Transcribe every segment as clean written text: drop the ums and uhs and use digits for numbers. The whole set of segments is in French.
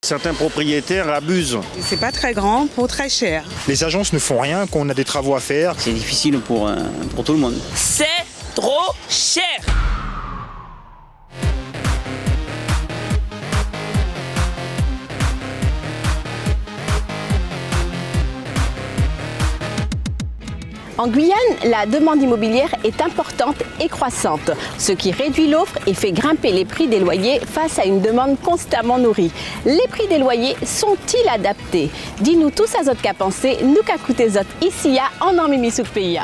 Certains propriétaires abusent. C'est pas très grand pour très cher. Les agences ne font rien quand on a des travaux à faire. C'est difficile pour tout le monde. C'est trop cher. En Guyane, la demande immobilière est importante et croissante, ce qui réduit l'offre et fait grimper les prix des loyers face à une demande constamment nourrie. Les prix des loyers sont-ils adaptés? Dis-nous tous à zot qu'a pensé, nous qu'a coûté zot ici en Ormimi Souk Pays.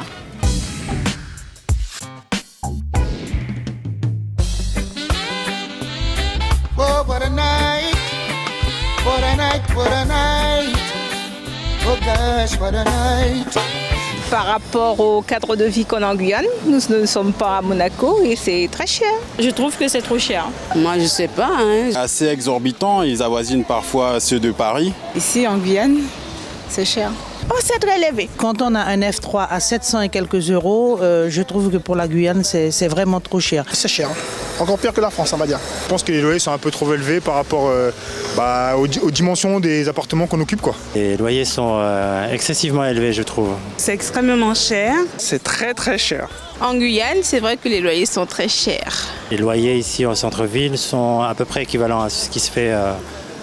Oh, what a night, what a night, what a night. Oh gosh, what a night. Par rapport au cadre de vie qu'on a en Guyane, nous ne sommes pas à Monaco et c'est très cher. Je trouve que c'est trop cher. Moi, je sais pas. Assez exorbitant, ils avoisinent parfois ceux de Paris. Ici en Guyane, c'est cher. Oh, c'est très élevé. Quand on a un F3 à 700 et quelques euros, je trouve que pour la Guyane, c'est vraiment trop cher. C'est cher. Encore pire que la France, on va dire. Je pense que les loyers sont un peu trop élevés par rapport aux dimensions des appartements qu'on occupe, quoi. Les loyers sont excessivement élevés, je trouve. C'est extrêmement cher. C'est très très cher. En Guyane, c'est vrai que les loyers sont très chers. Les loyers ici au centre-ville sont à peu près équivalents à ce qui se fait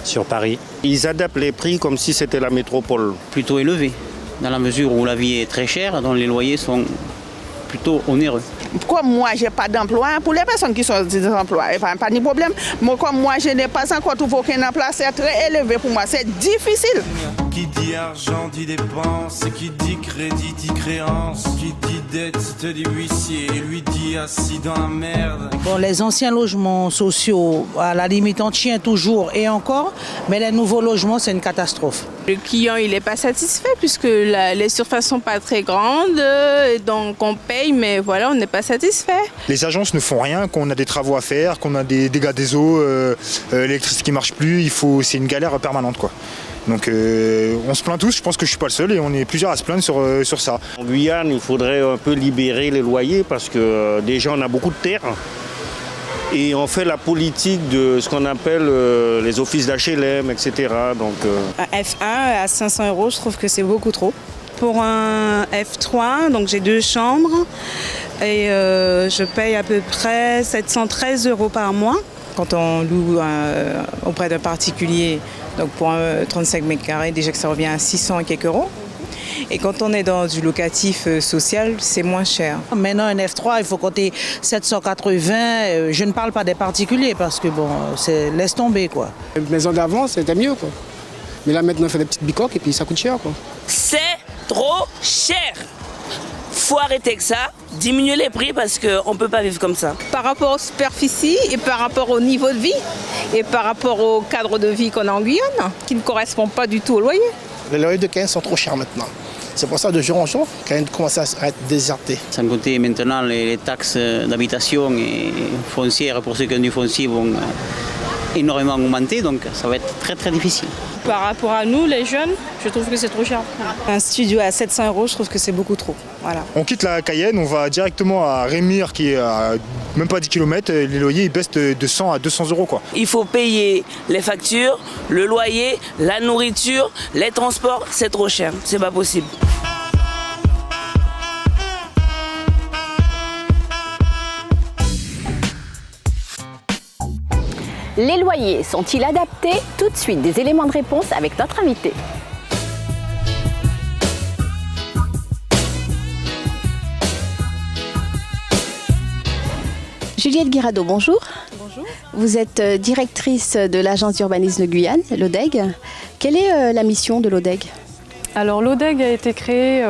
sur Paris. Ils adaptent les prix comme si c'était la métropole. Plutôt élevé, dans la mesure où la vie est très chère, donc les loyers sont plutôt onéreux. Comme moi, je n'ai pas d'emploi, pour les personnes qui sont des emplois, pas de problème. Mais comme moi, je n'ai pas encore trouvé aucun emploi, c'est très élevé pour moi, c'est difficile. Qui dit argent dit dépense, qui dit crédit dit créance, qui dit dette te dit huissier, lui dit assis dans la merde. Bon, les anciens logements sociaux, à la limite, on tient toujours et encore, mais les nouveaux logements, c'est une catastrophe. Le client, il n'est pas satisfait puisque les surfaces sont pas très grandes, donc on paye, mais voilà, on n'est pas satisfait. Les agences ne font rien quand on a des travaux à faire, qu'on a des dégâts des eaux, l'électricité qui ne marche plus, c'est une galère permanente, quoi. Donc on se plaint tous, je pense que je ne suis pas le seul et on est plusieurs à se plaindre sur ça. En Guyane, il faudrait un peu libérer les loyers parce que déjà on a beaucoup de terres. Et on fait la politique de ce qu'on appelle les offices d'HLM, etc. Donc, Un F1 à 500 euros, je trouve que c'est beaucoup trop. Pour un F3, donc j'ai 2 chambres et je paye à peu près 713 euros par mois. Quand on loue auprès d'un particulier, donc pour un 35 mètres carrés, déjà que ça revient à 600 et quelques euros. Et quand on est dans du locatif social, c'est moins cher. Maintenant, un F3, il faut compter 780. Je ne parle pas des particuliers parce que bon, laisse tomber, quoi. La maison d'avant, c'était mieux, quoi. Mais là, maintenant, on fait des petites bicoques et puis ça coûte cher, quoi. C'est trop cher. Faut arrêter que ça, diminuer les prix parce qu'on ne peut pas vivre comme ça. Par rapport aux superficies et par rapport au niveau de vie et par rapport au cadre de vie qu'on a en Guyane, qui ne correspond pas du tout au loyer. Les loyers de Cayenne sont trop chers maintenant. C'est pour ça, de jour en jour, Cayenne commence à être déserté. Sans compter maintenant les taxes d'habitation et foncières pour ceux qui ont du foncier vont énormément augmenter, donc ça va être très très difficile. Par rapport à nous, les jeunes, je trouve que c'est trop cher. Un studio à 700 euros, je trouve que c'est beaucoup trop. Voilà. On quitte la Cayenne, on va directement à Rémire qui est à même pas 10 km. Les loyers ils baissent de 100 à 200 euros, quoi. Il faut payer les factures, le loyer, la nourriture, les transports, c'est trop cher, c'est pas possible. Les loyers sont-ils adaptés? Tout de suite, des éléments de réponse avec notre invité. Juliette Guirado, bonjour. Bonjour. Vous êtes directrice de l'agence d'urbanisme de Guyane, l'ODEG. Quelle est la mission de l'ODEG? Alors l'ODEG a été créé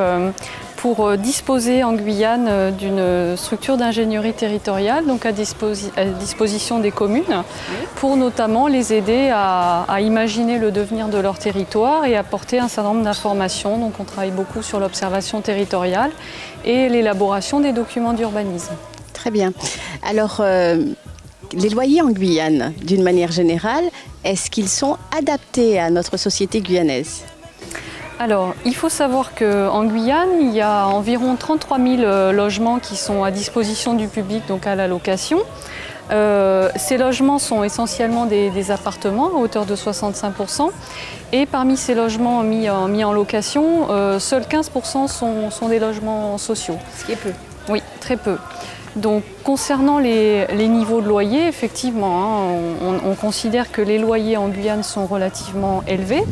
pour disposer en Guyane d'une structure d'ingénierie territoriale, donc à disposition des communes, pour notamment les aider à imaginer le devenir de leur territoire et apporter un certain nombre d'informations. Donc on travaille beaucoup sur l'observation territoriale et l'élaboration des documents d'urbanisme. Très bien. Alors, les loyers en Guyane, d'une manière générale, est-ce qu'ils sont adaptés à notre société guyanaise ? Alors, il faut savoir qu'en Guyane, il y a environ 33 000 logements qui sont à disposition du public, donc à la location. Ces logements sont essentiellement des appartements à hauteur de 65%. Et parmi ces logements mis en location, seuls 15% sont des logements sociaux. Ce qui est peu. Oui, très peu. Donc concernant les niveaux de loyer, effectivement, on considère que les loyers en Guyane sont relativement élevés.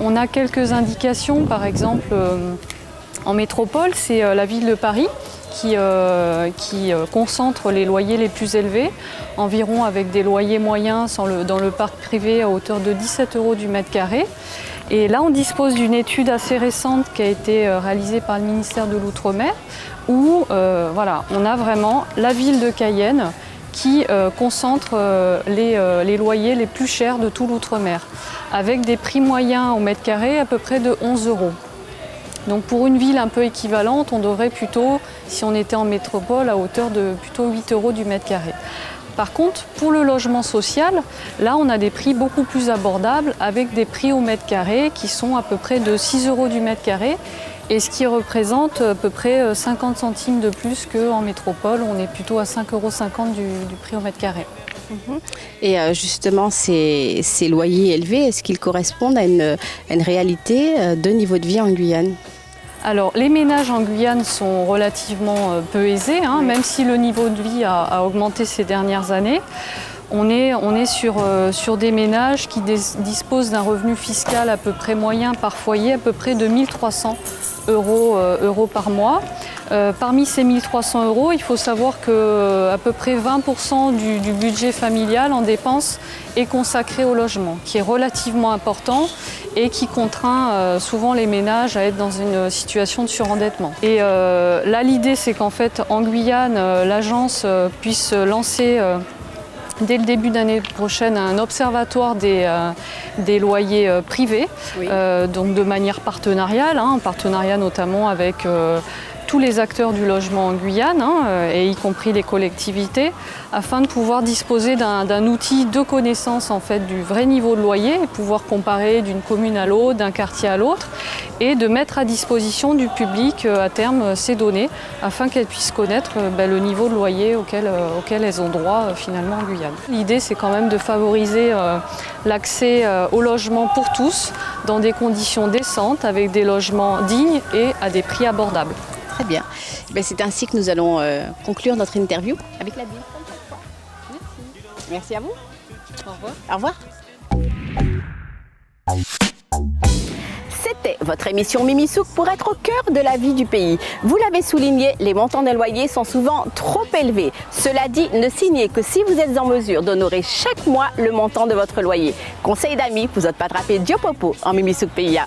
On a quelques indications, par exemple en métropole, c'est la ville de Paris qui concentre les loyers les plus élevés, environ avec des loyers moyens dans le parc privé à hauteur de 17 € du mètre carré. Et là, on dispose d'une étude assez récente qui a été réalisée par le ministère de l'Outre-mer, où on a vraiment la ville de Cayenne qui concentre les loyers les plus chers de tout l'Outre-mer, avec des prix moyens au mètre carré à peu près de 11 €. Donc pour une ville un peu équivalente, on devrait plutôt, si on était en métropole, à hauteur de plutôt 8 € du mètre carré. Par contre, pour le logement social, là on a des prix beaucoup plus abordables avec des prix au mètre carré qui sont à peu près de 6 € du mètre carré et ce qui représente à peu près 50 centimes de plus qu'en métropole, on est plutôt à 5,50 € du prix au mètre carré. Et justement, ces loyers élevés, est-ce qu'ils correspondent à une réalité de niveau de vie en Guyane ? Alors, les ménages en Guyane sont relativement peu aisés, même si le niveau de vie a augmenté ces dernières années. On est sur des ménages qui disposent d'un revenu fiscal à peu près moyen par foyer, à peu près de 1 300 € par mois. Parmi ces 1 300 €, il faut savoir qu'à peu près 20% du budget familial en dépenses est consacré au logement, qui est relativement important et qui contraint souvent les ménages à être dans une situation de surendettement. Et là, l'idée, c'est qu'en fait, en Guyane, l'agence puisse lancer dès le début d'année prochaine un observatoire des loyers privés, donc de manière partenariale, en partenariat notamment avec tous les acteurs du logement en Guyane, et y compris les collectivités, afin de pouvoir disposer d'un outil de connaissance en fait, du vrai niveau de loyer et pouvoir comparer d'une commune à l'autre, d'un quartier à l'autre, et de mettre à disposition du public à terme ces données afin qu'elles puissent connaître le niveau de loyer auquel elles ont droit finalement en Guyane. L'idée c'est quand même de favoriser l'accès au logement pour tous dans des conditions décentes avec des logements dignes et à des prix abordables. Très bien. C'est ainsi que nous allons conclure notre interview avec la ville. Merci à vous. Au revoir. Au revoir. C'était votre émission Mimi Souk pour être au cœur de la vie du pays. Vous l'avez souligné, les montants des loyers sont souvent trop élevés. Cela dit, ne signez que si vous êtes en mesure d'honorer chaque mois le montant de votre loyer. Conseil d'amis, vous n'êtes pas attrapé Diopopo en Mimi Souk PIA.